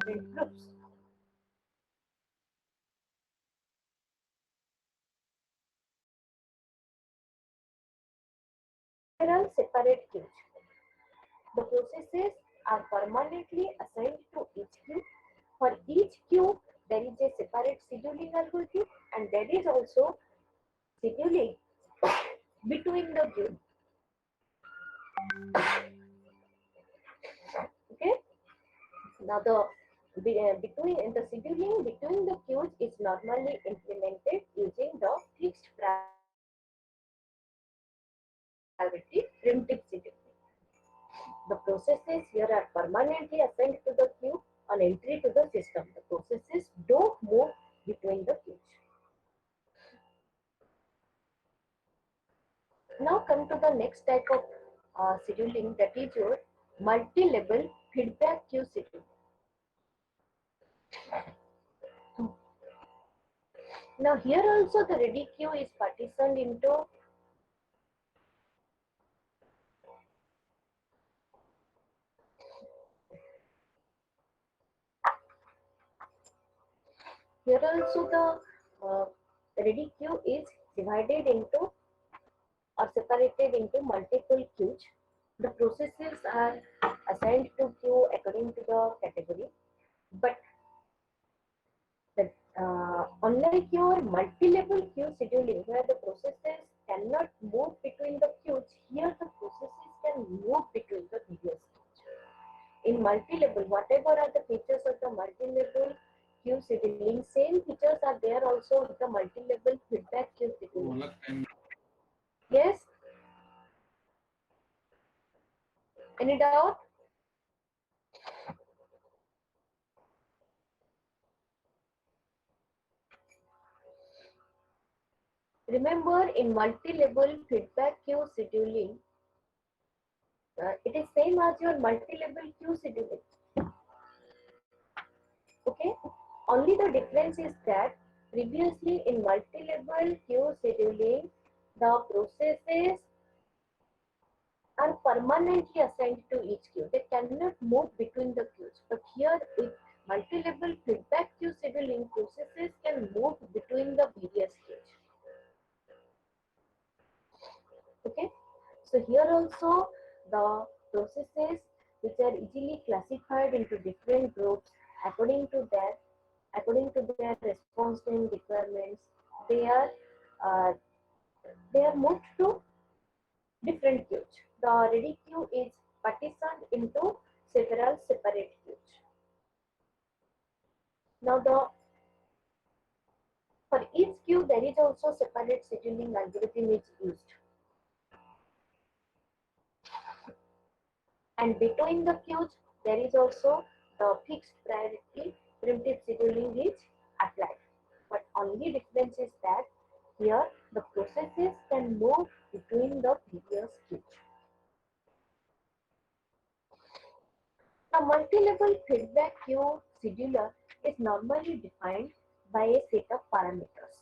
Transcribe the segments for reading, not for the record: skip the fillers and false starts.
different groups. There are separate queues. The processes are permanently assigned to each queue. For each queue, there is a separate scheduling algorithm, and there is also scheduling between the queues. Okay. Now between the scheduling between the queues is normally implemented using the fixed priority primitive scheduling. The processes here are permanently assigned to the queue on entry to the system. The processes don't move between the queues. Now come to the next type of scheduling, that is your multi-level feedback queue scheduling. Now here also the ready queue is partitioned into here also the ready queue is divided into or separated into multiple queues. The processes are assigned to queue according to the category, but the, unlike your multi-level queue scheduling, where the processes cannot move between the queues, here the processes can move between the various queues. In multi-level, whatever are the features of the multi-level queue scheduling, same features are there also with the multi-level feedback queue scheduling. Yes, any doubt? Remember, in multi-level feedback queue scheduling, it is same as your multi-level queue scheduling. Okay, only the difference is that previously in multi-level queue scheduling, the processes are permanently assigned to each queue. They cannot move between the queues. But here with multi-level feedback queue scheduling, processes can move between the various queues. Okay, so here also the processes which are easily classified into different groups according to their response time requirements, they are uh, they are moved to different queues. The ready queue is partitioned into several separate queues. Now for each queue there is also separate scheduling algorithm is used, and between the queues there is also the fixed priority primitive scheduling is applied. But only difference is that here the processes can move between the previous queues. A multi-level feedback queue scheduler is normally defined by a set of parameters.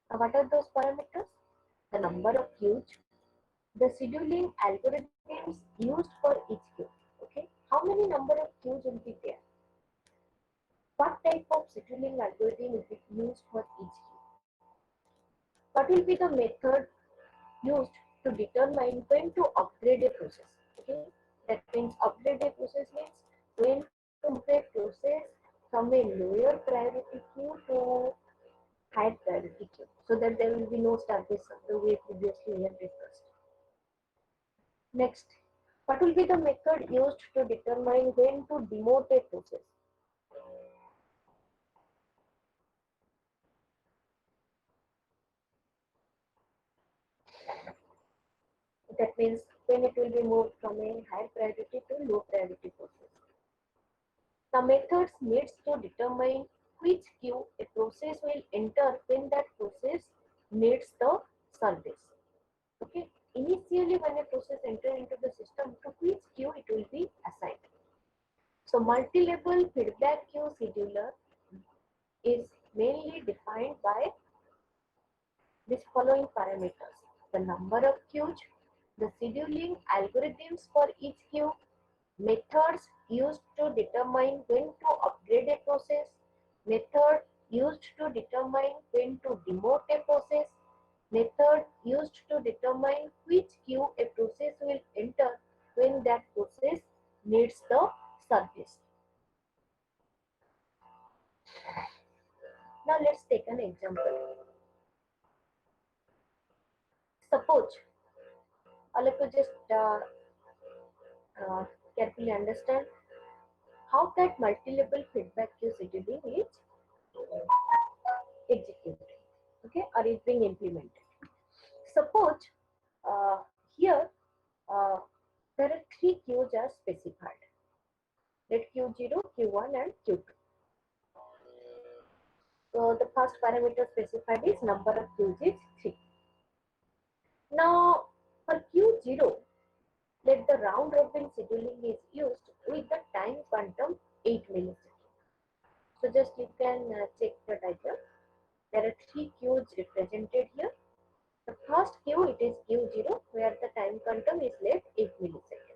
Now, what are those parameters? The number of queues, the scheduling algorithms used for each queue. Okay, how many number of queues will be there? What type of scheduling algorithm is used for each queue? What will be the method used to determine when to upgrade a process? Okay, that means upgrade a process means when to move a process from a lower priority queue to higher priority queue, so that there will be no starvation the way previously we have discussed. Next, what will be the method used to determine when to demote a process? That means when it will be moved from a high priority to low priority process. The methods needs to determine which queue a process will enter when that process needs the service. Okay. Initially, when a process enters into the system, to which queue it will be assigned. So, multi-level feedback queue scheduler is mainly defined by these following parameters: the number of queues, the scheduling algorithms for each queue, methods used to determine when to upgrade a process, method used to determine when to demote a process, method used to determine which queue a process will enter when that process needs the service. Now let's take an example. Suppose all of you just carefully understand how that multi-level feedback queue scheduling is executed, okay, or is being implemented. Suppose here uh, there are three queues are specified. Let Q0, Q1 and Q2. So the first parameter specified is number of queues is 3. Now for Q0, let the round robin scheduling is used with the time quantum 8 milliseconds. So just you can check the diagram. There are three queues represented here. The first queue, it is Q0, where the time quantum is left 8 milliseconds.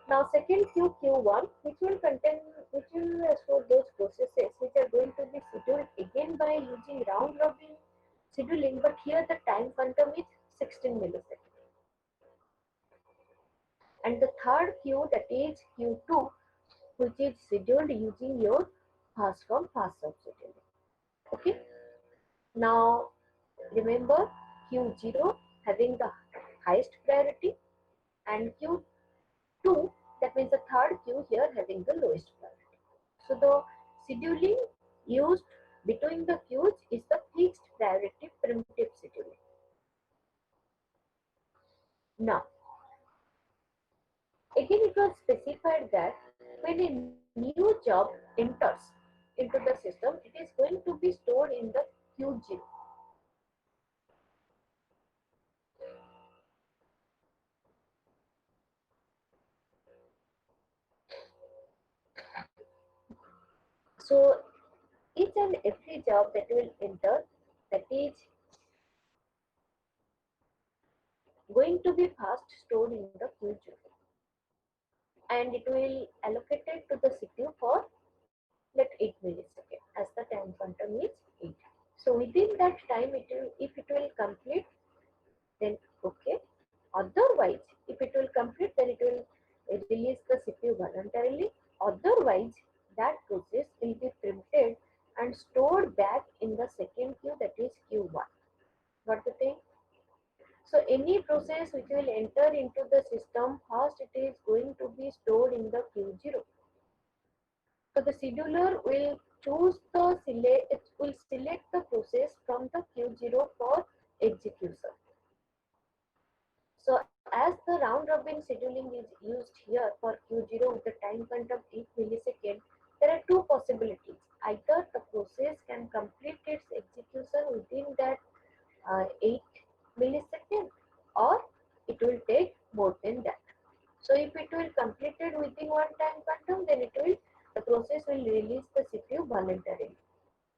Now second queue, Q1, which will show those processes which are going to be scheduled again by using round robin scheduling, but here the time quantum is 16 milliseconds. And the third queue, that is Q2, which is scheduled using your fast come fast serve scheduling. Okay. Now remember Q0 having the highest priority and Q2, that means the third queue here having the lowest priority. So the scheduling used between the queues is the fixed priority primitive scheduling. Now again it was specified that when a new job enters into the system, it is going to be stored in the Q0. So each and every job that will enter, that is going to be first stored in the Q0, and it will allocated to the CPU for let 8 milliseconds as the time quantum is 8. So within that time, if it will complete, then okay. Otherwise, if it will complete, then it will release the CPU voluntarily. Otherwise, that process will be printed and stored back in the second queue, that is Q1. Got the thing? So any process which will enter into the system, first it is going to be stored in the Q0. So the scheduler will it will select the process from the Q0 for execution. So as the round robin scheduling is used here for Q0 with the time quantum 8 milliseconds, there are two possibilities. Either the process can complete its execution within that 8 milliseconds, or it will take more than that. So if it will complete it within one time quantum, then the process will release the CPU voluntarily.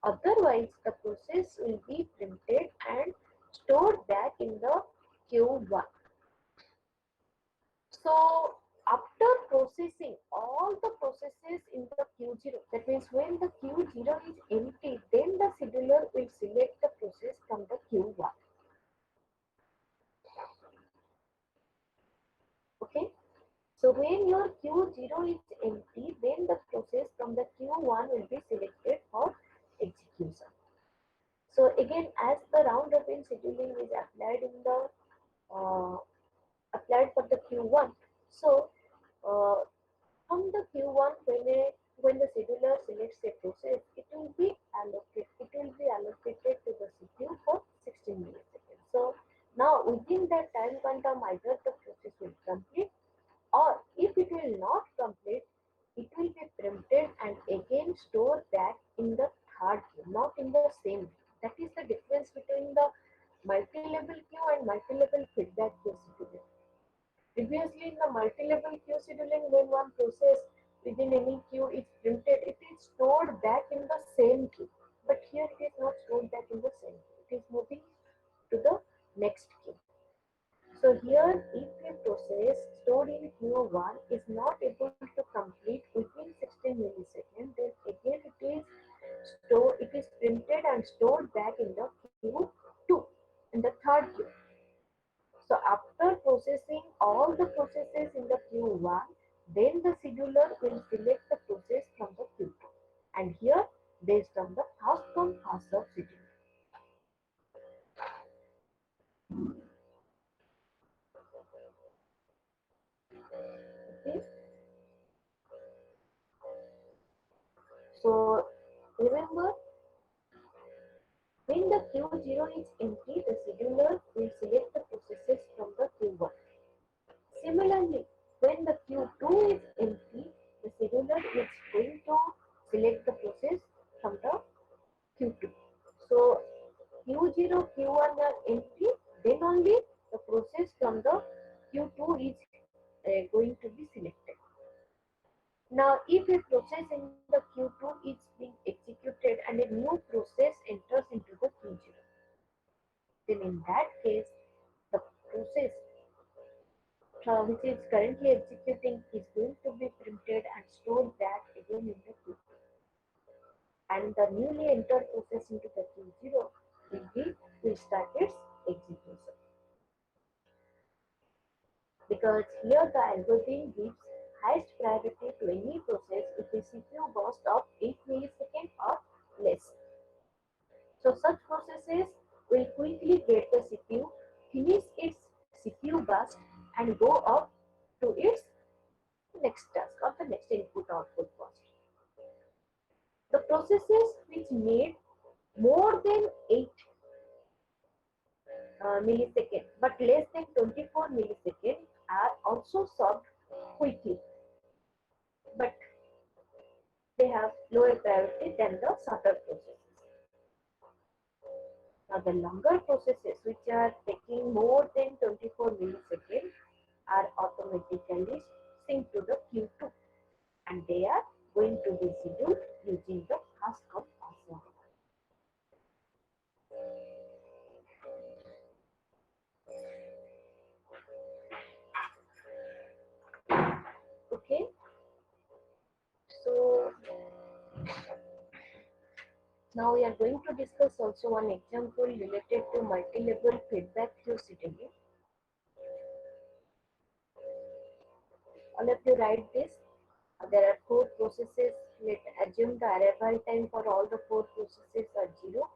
Otherwise, the process will be printed and stored back in the Q1. So after processing all the processes in the Q0, that means when the Q0 is empty, then the scheduler will select the process from the Q1. Okay. So when your Q0 is empty, then the process from the Q1 will be selected for execution. So again, as the round robin scheduling is uh, applied for the Q1, so uh, from the Q1, when the scheduler selects a process, it will be allocated to the CPU for 16 milliseconds. So now within that time quantum, either the process will complete, or if it will not complete, it will be printed and again stored back in the third queue, not in the same queue. That is the difference between the multi-level queue and multi-level feedback queue scheduling. Previously, in the multi-level queue scheduling, when one process within any queue is printed, it is stored back in the same queue. But here it is not stored back in the same queue. It is moving to the next queue. So here, if a process stored in Q1 is not able to it is printed and stored back in the Q2, in the third queue. So after processing all the processes in the Q1, then the scheduler will select the process from the Q2. And here, based on the fast come fast serve schedule. Okay. So remember, when the Q0 is empty, the scheduler will select the processes from the Q1. Similarly, when the Q2 is empty, the scheduler is going to select the process from the Q2. So Q0, Q1 are empty, then only the process from the Q2 is going to be selected. Now, if a process in the Q2 is being executed and a new process enters into the Q0, then in that case, the process which is currently executing is going to be printed and stored back again in the Q2. And the newly entered process into the Q0 will start its execution. Because here the algorithm gives highest priority to any process with a CPU burst of 8 milliseconds or less. So such processes will quickly get the CPU, finish its CPU burst and go up to its next task or the next input output burst. The processes which need more than 8 milliseconds but less than 24 milliseconds are also solved quickly, but they have lower priority than the shorter processes. Now the longer processes which are taking more than 24 milliseconds are automatically synced to the Q2 and they are going to be scheduled using the fast come fast serve. Okay, so now we are going to discuss also one example related to multi-level feedback queue scheduling. All of you write this. There are 4 processes. Let's assume the arrival time for all the 4 processes are 0.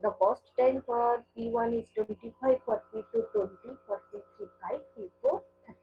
The burst time for P1 is 25, for P2 20, for P3 5, P4 30.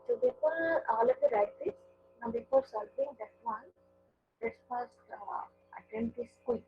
So before all of you write this, now before solving that one, let's first attempt this quiz.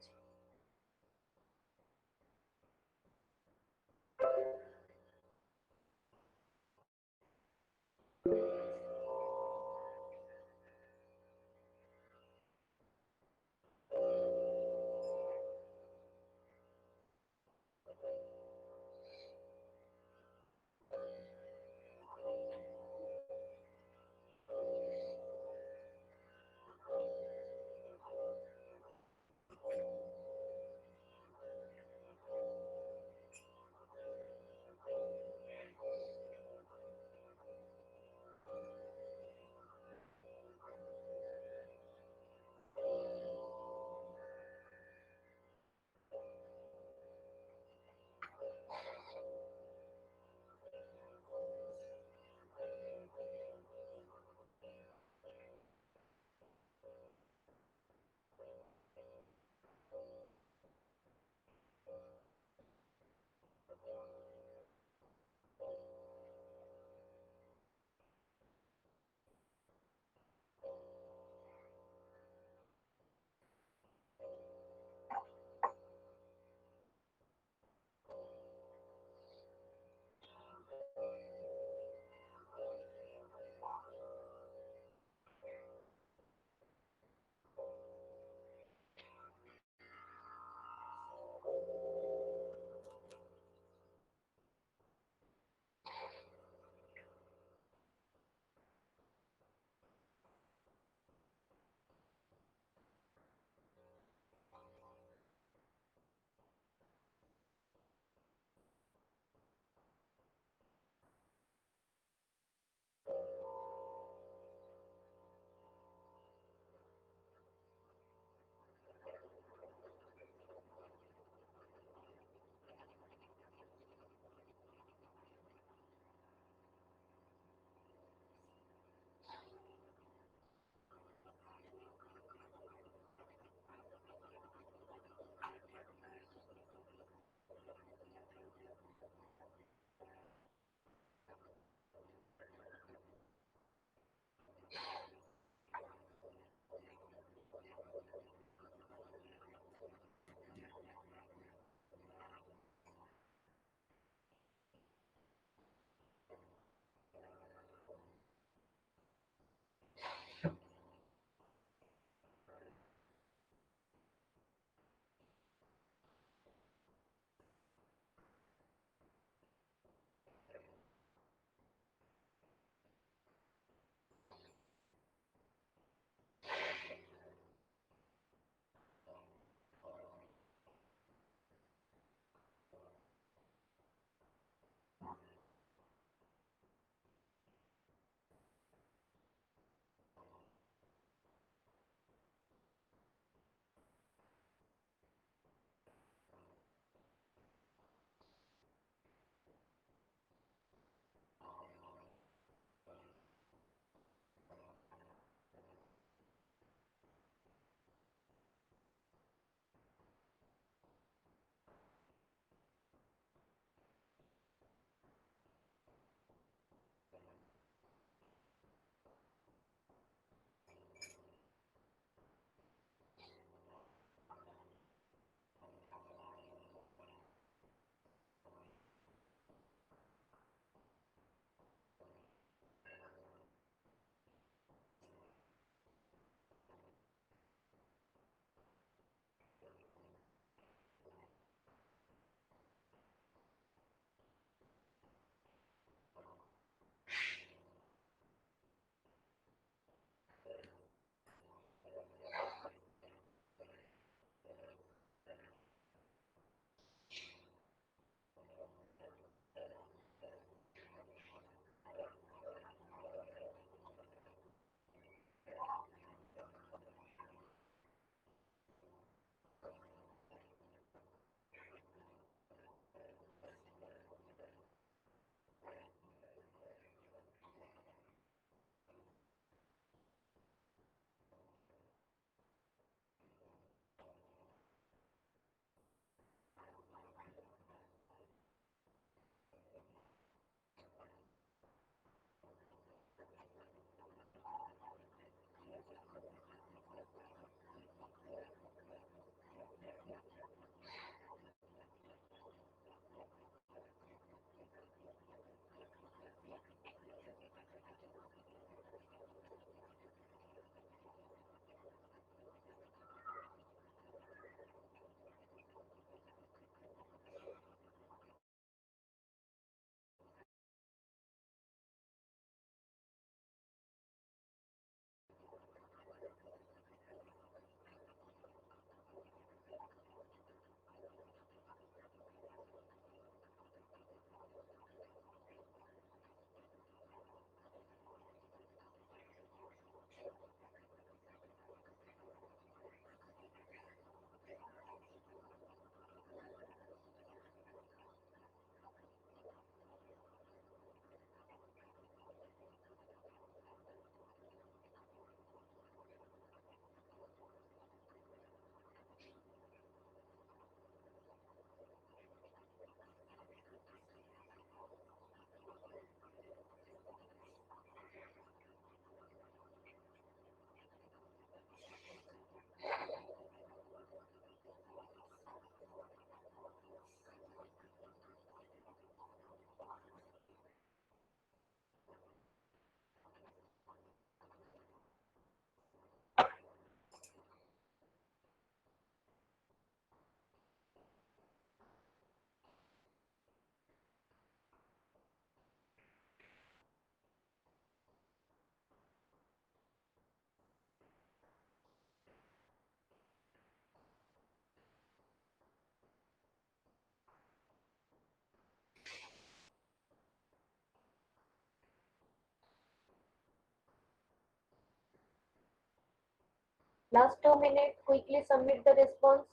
Last 2 minutes, quickly submit the response.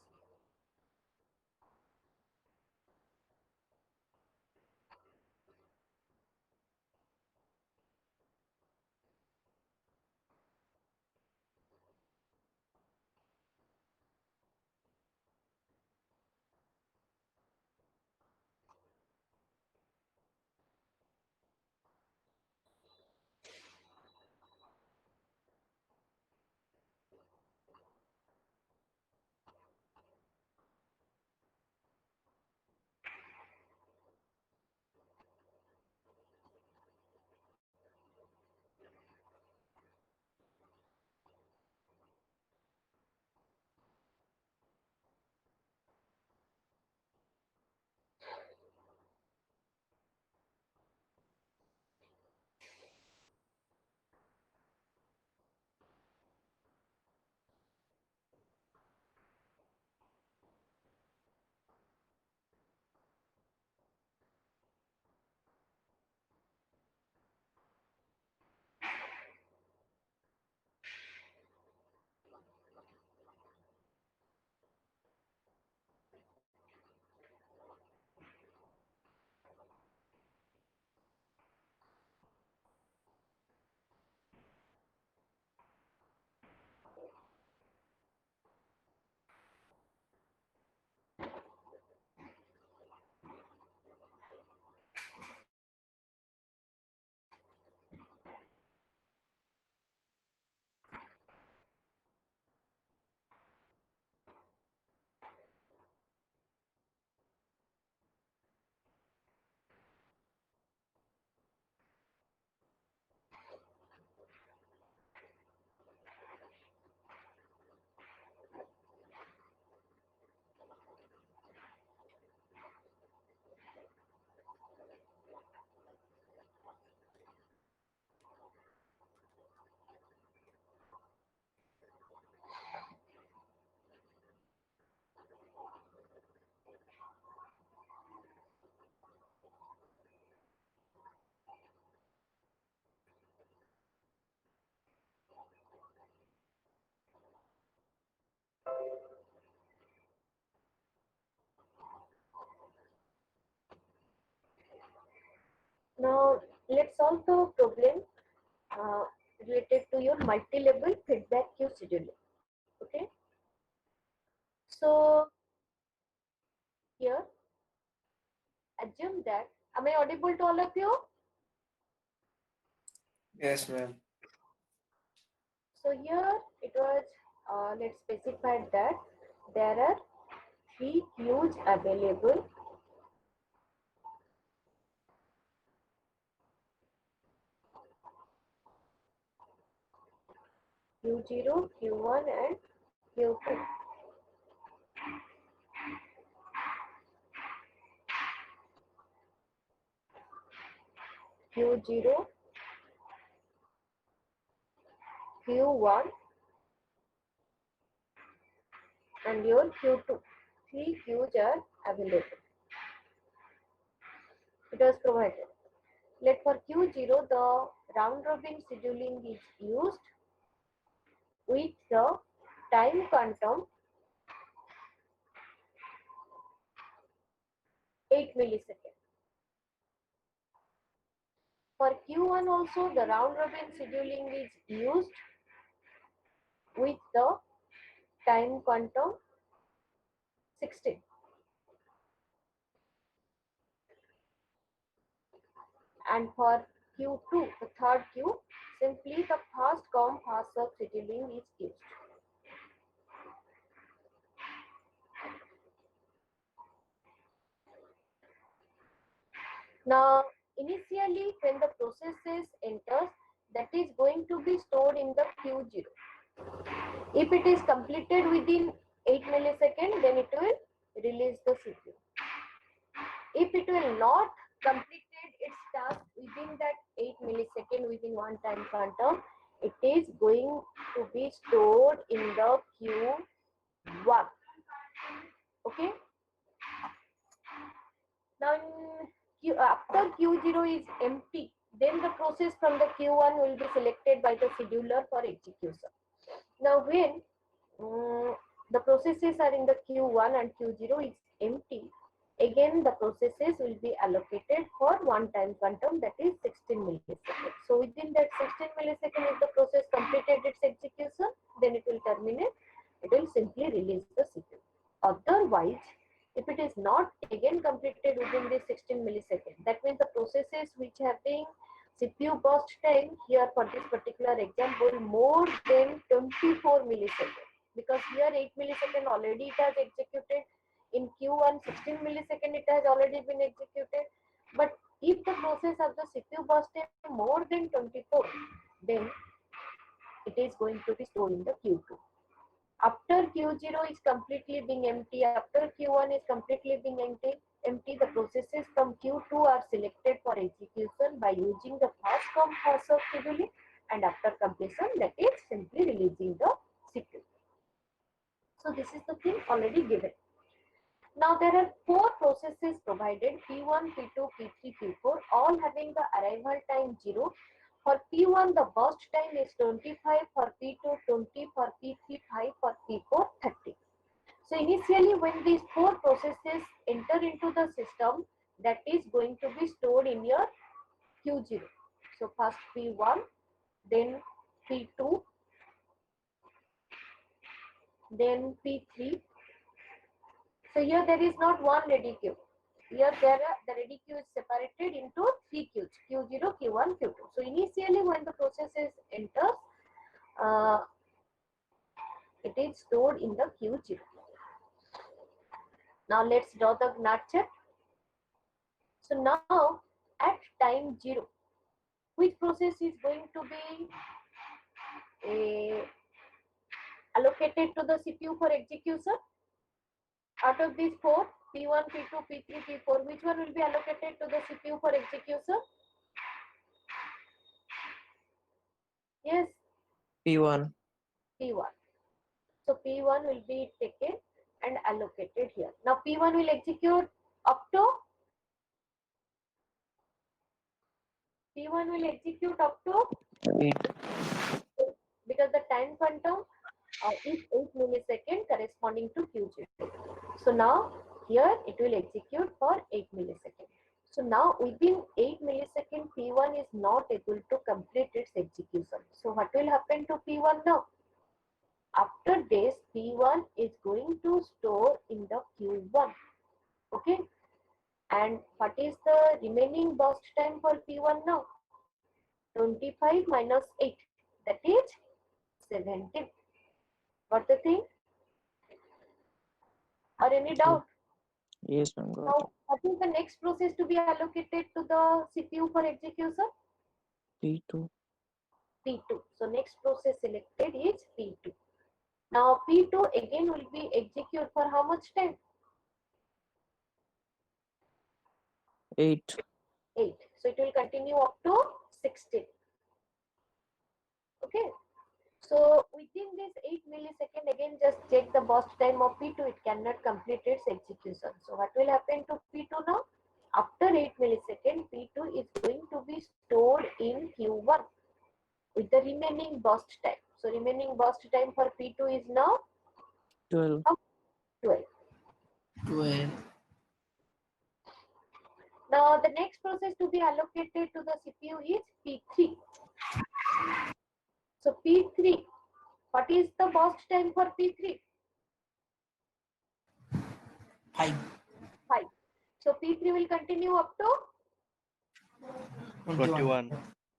Now let's solve the problem uh, related to your multi-level feedback queue scheduling. Okay. So here, assume that, am I audible to all of you? Yes, ma'am. So here it was, let's specify that there are 3 queues available. Q0, Q1 and Q2. Q0, Q1 and your Q2. 3 queues are available. It was provided. Let for Q0 the round robin scheduling is used with the time quantum 8 milliseconds. For Q1 also the round robin scheduling is used with the time quantum 16. And for Q2, the third queue, simply the fast come fast serve scheduling is used. Now, initially when the processes enters, that is going to be stored in the Q0. If it is completed within 8 milliseconds, then it will release the CPU. If it will not completed its task within that 8 millisecond within one time quantum, it is going to be stored in the Q1. Okay. Now after Q0 is empty, then the process from the Q1 will be selected by the scheduler for execution. Now when the processes are in the Q1 and Q0 is empty. Again, the processes will be allocated for one time quantum, that is 16 milliseconds. So within that 16 milliseconds, if the process completed its execution, then it will terminate. It will simply release the CPU. Otherwise, if it is not again completed within this 16 milliseconds, that means the processes which have been CPU burst time here for this particular example more than 24 milliseconds, because here 8 millisecond already it has executed, in Q1 16 millisecond it has already been executed. But if the process of the CPU burst time more than 24, then it is going to be stored in the Q2. After Q0 is completely being empty, after Q1 is completely being empty, the processes from Q2 are selected for execution by using the fast come fast serve scheduling, and after completion, that is simply releasing the CPU. So this is the thing already given. Now there are four processes provided: P1, P2, P3, P4, all having the arrival time 0. For P1, the burst time is 25, for P2 20, for P3 5, for P4 30. So initially when these four processes enter into the system, that is going to be stored in your Q0. So first P1, then P2, then P3. So here there is not one ready queue. Here the ready queue is separated into three queues: Q0, Q1, Q2. So initially when the processes enters, uh, it is stored in the Q0. Now let's draw the NAT chart. So now at time 0, which process is going to be allocated to the CPU for execution? Out of these four, P1, P2, P3, P4, which one will be allocated to the CPU for execution? Yes, P1. P1. So P1 will be taken and allocated here. Now P1 will execute up to P1 will execute up to 8. because the time quantum is 8 millisecond corresponding to Q0. So now here it will execute for 8 millisecond. So now within 8 millisecond P1 is not able to complete its execution. So what will happen to P1 now? After this, P1 is going to store in the Q1. Okay. And what is the remaining burst time for P1 now? 25 minus 8. That is 17. Got the thing? Or any doubt? Yes, ma'am. Got it. Now, what is the next process to be allocated to the CPU for execution? P2. P2. So next process selected is P2. Now P2 again will be executed for how much time? 8. 8. So it will continue up to 16. Okay. So within this 8 millisecond, again just check the burst time of P2. It cannot complete its execution. So what will happen to P2 now? After 8 millisecond, P2 is going to be stored in Q1 with the remaining burst time. So remaining burst time for P2 is now 12. 12. 12. Now the next process to be allocated to the CPU is P3. So P3, what is the burst time for P3? 5. 5. So P3 will continue up to 21.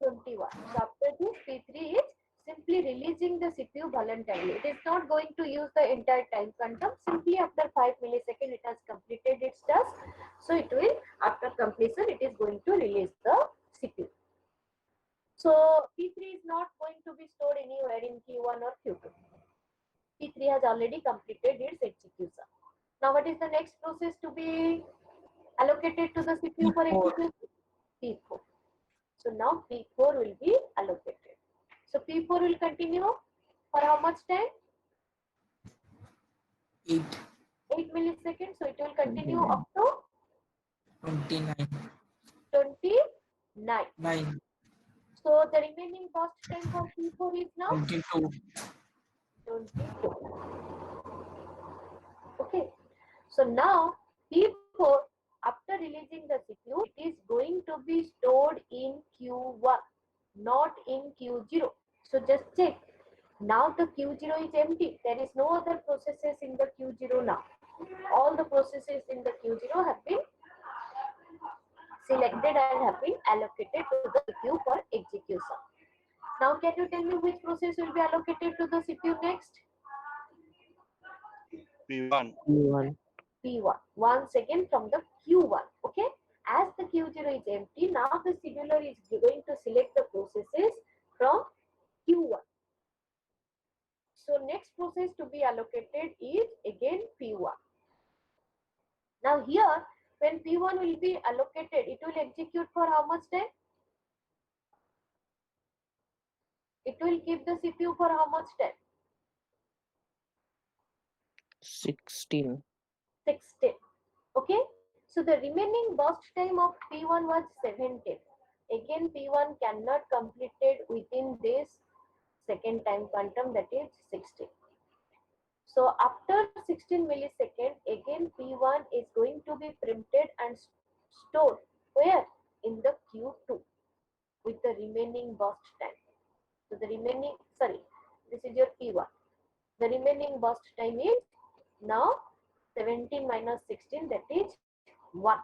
21. So after this, P3 is simply releasing the CPU voluntarily. It is not going to use the entire time quantum. Simply after 5 milliseconds, it has completed its task. So it will, after completion, it is going to release the CPU. So P3 is not going to be stored anywhere in Q1 or Q2. P3 has already completed its execution. Now what is the next process to be allocated to the CPU for execution? P4. So now P4 will be allocated. So P4 will continue for how much time? 8. 8 milliseconds. So it will continue up to 29. 29. 9. So the remaining burst time for P4 is now 22. 22. Okay. So now P4, after releasing the CPU, it is going to be stored in Q1, not in Q0. So just check. Now the Q0 is empty. There is no other processes in the Q0 now. All the processes in the Q0 have been selected and have been allocated to the CPU for execution. Now can you tell me which process will be allocated to the CPU next? P1. P1. P1. One second from the Q1. Okay. As the Q0 is empty, now the scheduler is going to select the processes from Q1. So next process to be allocated is again P1. Now here, when P1 will be allocated, it will execute for how much time? It will give the CPU for how much time? 16. 16. Okay. So the remaining burst time of P1 was 17. Again, P1 cannot completed within this second time quantum, that is 16. So after 16 millisecond, again P1 is going to be printed and stored where? In the Q2 with the remaining burst time. So the remaining, sorry, this is your P1. The remaining burst time is now 17 minus 16, that is 1.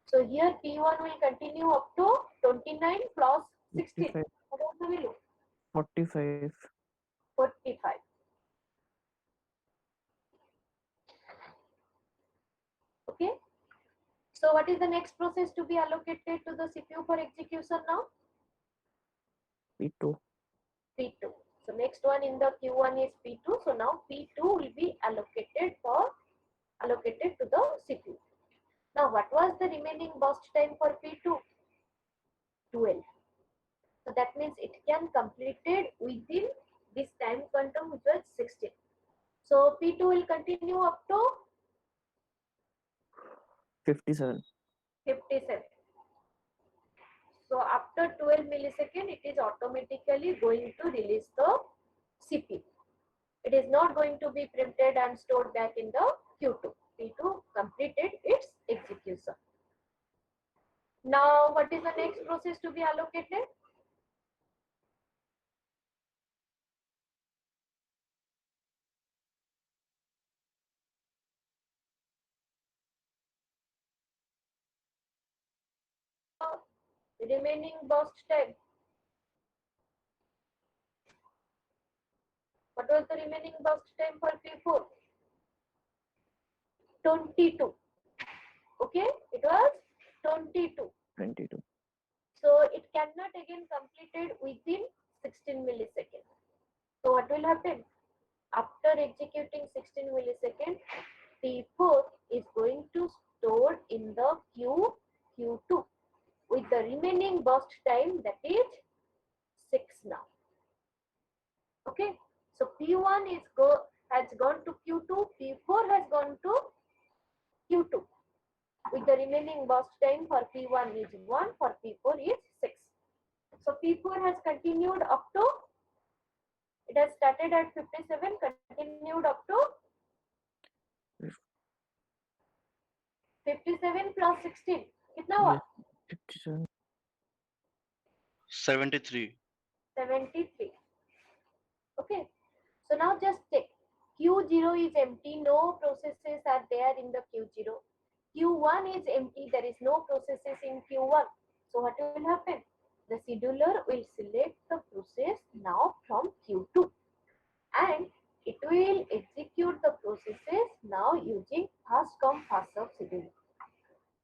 So here P1 will continue up to 29 plus 16. 45. What was the value? 45. 45. Okay. So what is the next process to be allocated to the CPU for execution now? P2. P2. So next one in the Q1 is P2. So now P2 will be allocated to the CPU. Now what was the remaining burst time for P2? 12. So that means it can completed within this time quantum, which was 16. So P2 will continue up to 57. 57. So after 12 millisecond, it is automatically going to release the CPU. It is not going to be printed and stored back in the Q2. P2 completed its execution. Now, what is the next process to be allocated? Remaining burst time. What was the remaining burst time for P4? 22. Okay, it was 22. 22. So it cannot again completed within 16 milliseconds. So what will happen? After executing 16 milliseconds, P4 is going to store in the Q2 with the remaining burst time, that is 6 now. Okay, so P1 has gone to Q2, P4 has gone to Q2 with the remaining burst time for P1 is 1, for P4 is 6. So P4 has continued up to, it has started at 57, continued up to 57 plus 16. कितना हुआ? Yes. 57. 73. 73. Okay. So now just check. Q0 is empty. No processes are there in the Q0. Q1 is empty. There is no processes in Q1. So what will happen? The scheduler will select the process now from Q2 and it will execute the processes now using fast come fast serve scheduling.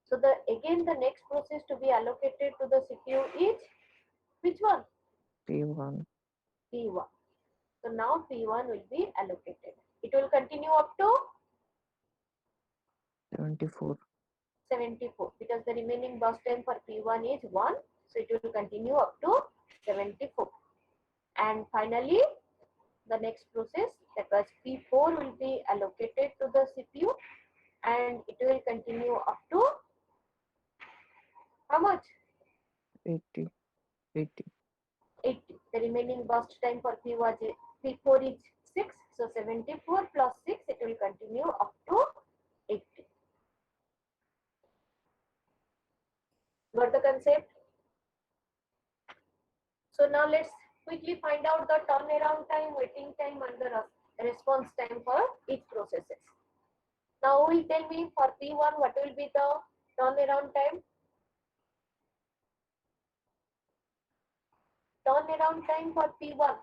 So again the next process to be allocated to the CPU is which one? P1. P1. So now P1 will be allocated. It will continue up to 74. 74 because the remaining burst time for P1 is 1. So it will continue up to 74. And finally, the next process, that was P4, will be allocated to the CPU and it will continue up to how much? 80. 80. 80. The remaining burst time for P4 is 6. So 74 plus 6, it will continue up to Got the concept? So now let's quickly find out the turnaround time, waiting time, and the response time for each processes. Now will tell me for P1 what will be the turnaround time? Turnaround time for P1,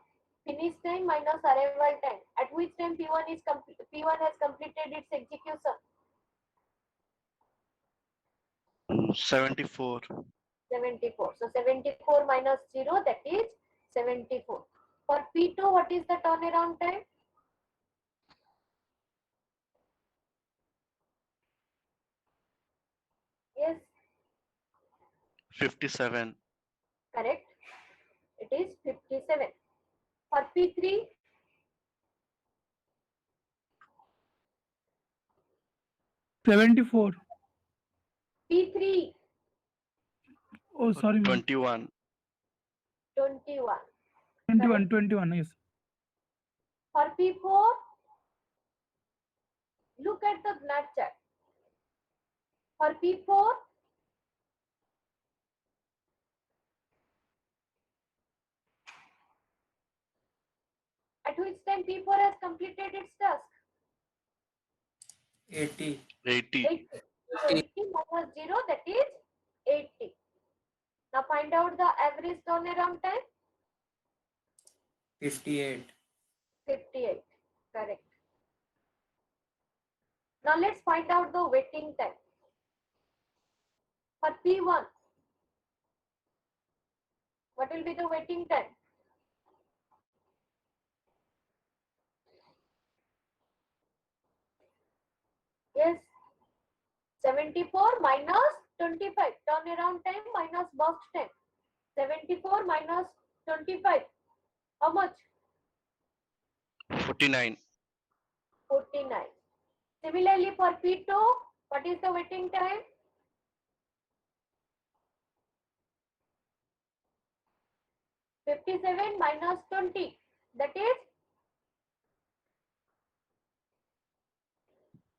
finish time minus arrival time. At which time P1 has completed its execution? 74. 74. So 74 minus 0, that is 74. For P2, what is the turnaround time? Yes, 57. correct. It is 57. For P3, 74. P3, Oh, sorry, ma'am. 21. 21. 21, 21, yes. For P4, look at the Gantt chart. For P4, at which time P4 has completed its task? 80. 80. 80. So 80 minus 0, that is 80. Now find out the average turnaround time. 58. 58. Correct. Now let's find out the waiting time. For P1, what will be the waiting time? Yes, 74 minus 25. Turnaround time minus burst time. 74 minus 25. How much? 49. 49. Similarly for P2, what is the waiting time? (57) minus 20. That is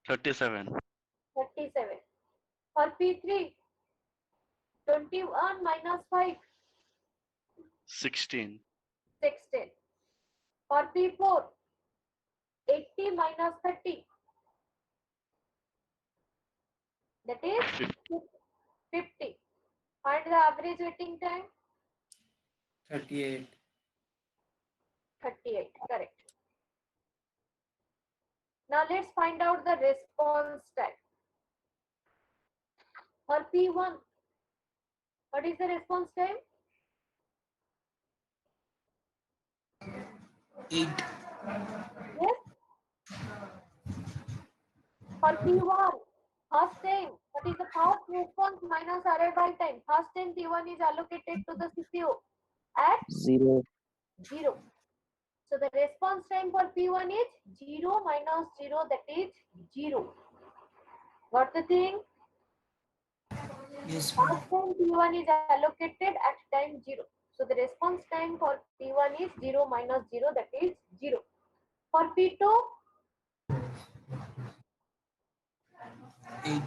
37. 37. For P3, 21 minus 5. 16. 16. For P4, 80 minus 30. That is 50. Find the average waiting time. 38. 38. Correct. Now let's find out the response time. For P1, what is the response time? 8. Yes. For P1, first time. What is the first response minus arrival time? First time P1 is allocated to the CPU at 0. 0. So the response time for P1 is 0 minus 0, that is 0. Got the thing? Yes, First ma'am. time P1 is allocated at time 0. So the response time for P1 is 0 minus 0, that is 0. For P2, 8.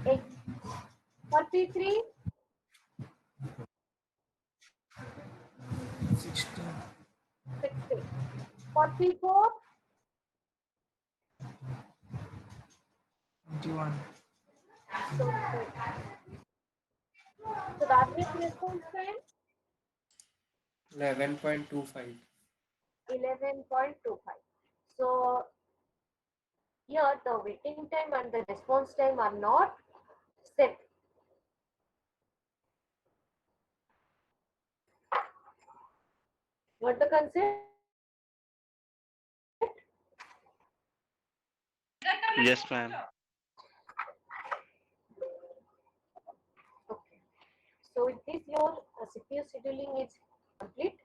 8. For P3, 16. 16. For P4, 21. 20. So the average response time, 11.25. 11.25. So here the waiting time and the response time are not same. What the concept? Yes, ma'am. Okay. So with this, your CPU scheduling is complete.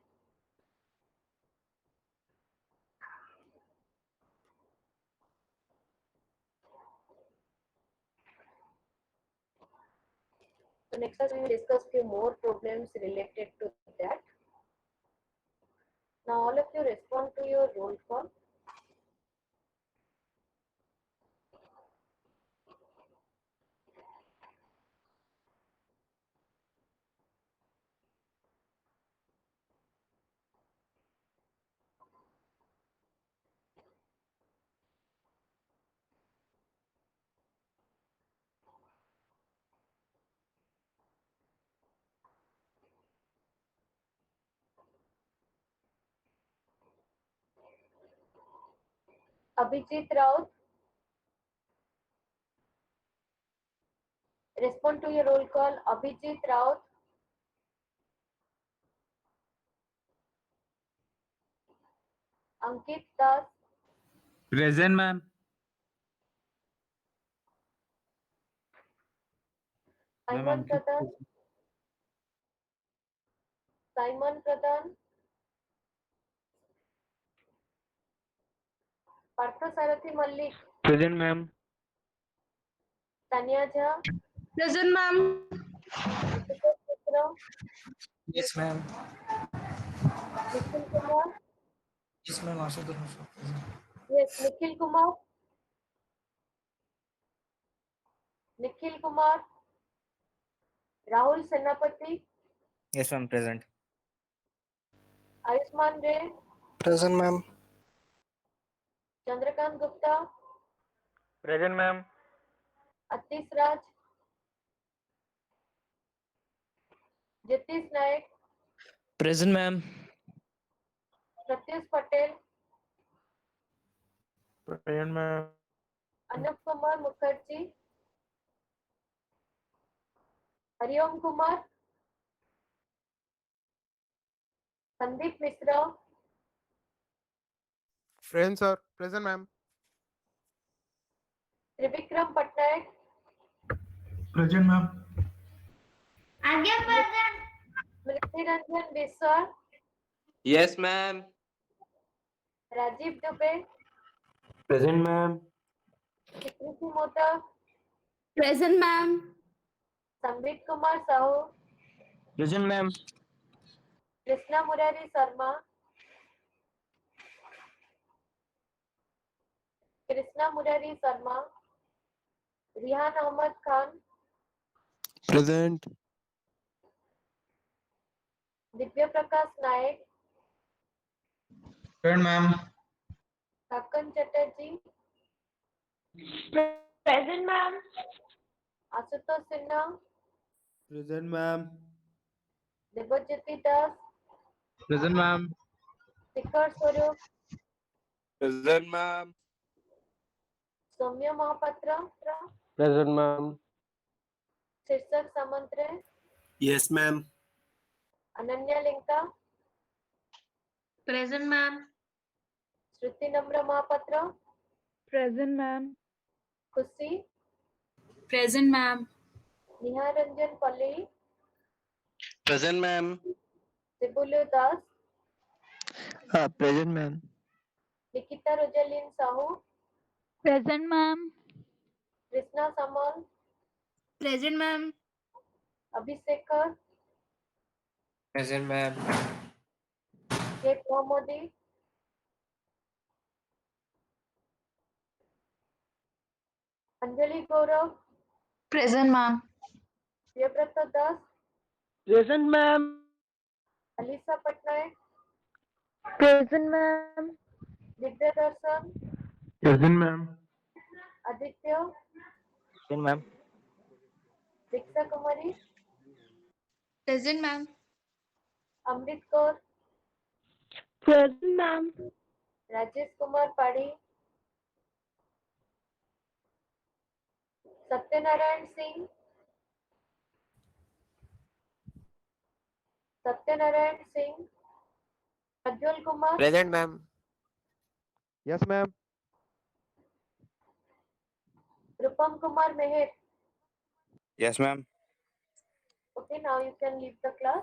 So next class we will discuss few more problems related to that. Now all of you respond to your roll call. Abhijit Raut. Respond to your roll call. Abhijit Raut. Ankit Das. Present, ma'am. Simon Pradhan. Simon Pradhan. Parthasarathi Malik. Present, ma'am. Tanya Jha. Present, ma'am. Ashutosh Mishra. Yes, ma'am. Nikhil Kumar. Yes, ma'am. Ashutosh Mishra. Yes, Nikhil Kumar. Nikhil Kumar. Rahul Senapati. Yes, ma'am. Present. Ayushman Ray. Present, ma'am. Chandrakant Gupta. Present, ma'am. Atish Raj. Jitish Naik. Present, ma'am. Pratyush Patel. Present, ma'am. Anup Kumar Mukherjee. Hariom Kumar. Sandeep Mishra. Present, sir. Present, ma'am. Trivikram Patnaik. Present, ma'am. Again present. Smriti Ranjan Biswal. Yes, ma'am. Rajiv Dubey. Present, ma'am. Sukriti Motak. Present, ma'am. Sambit Kumar Sahu. Present, ma'am. Krishna Murari Sharma. Krishna Murari Sharma. Rihan Ahmad Khan. Present. Divya Prakash Naik. Present, ma'am. Kakan Chatterjee. Present, ma'am. Ashutosh Sinha. Present, ma'am. Debojyoti Das. Present, ma'am. Shikhar Swarup. Present, ma'am. Soumya Mahapatra. Present, ma'am. Shirsak Samantre. Yes, ma'am. Ananya Linka. Present, ma'am. Shruti Namra Mahapatra. Present, ma'am. Khushi. Present, ma'am. Neha Ranjan Palli. Present, ma'am. Sibulu Das. Present, ma'am. Nikita Rojalin Sahu. Present, ma'am. Krishna Samal. Present, ma'am. Abhishekar. Present, ma'am. Sheikh Mohammadi. Anjali Gaurav. Present, ma'am. Priyabrata Das. Present, ma'am. Alisa Patnaik. Present, ma'am. Vidya Darshan. Present, ma'am. Aditya. Present, ma'am. Diksha Kumari. Present, ma'am. Amrit Kaur. Present, ma'am. Rajesh Kumar Padi. Satyanarayan Singh. Satyanarayan Singh. Prajwal Kumar. Present, ma'am. Yes, ma'am. Rupam Kumar Meher. Yes, ma'am. Okay, now you can leave the class.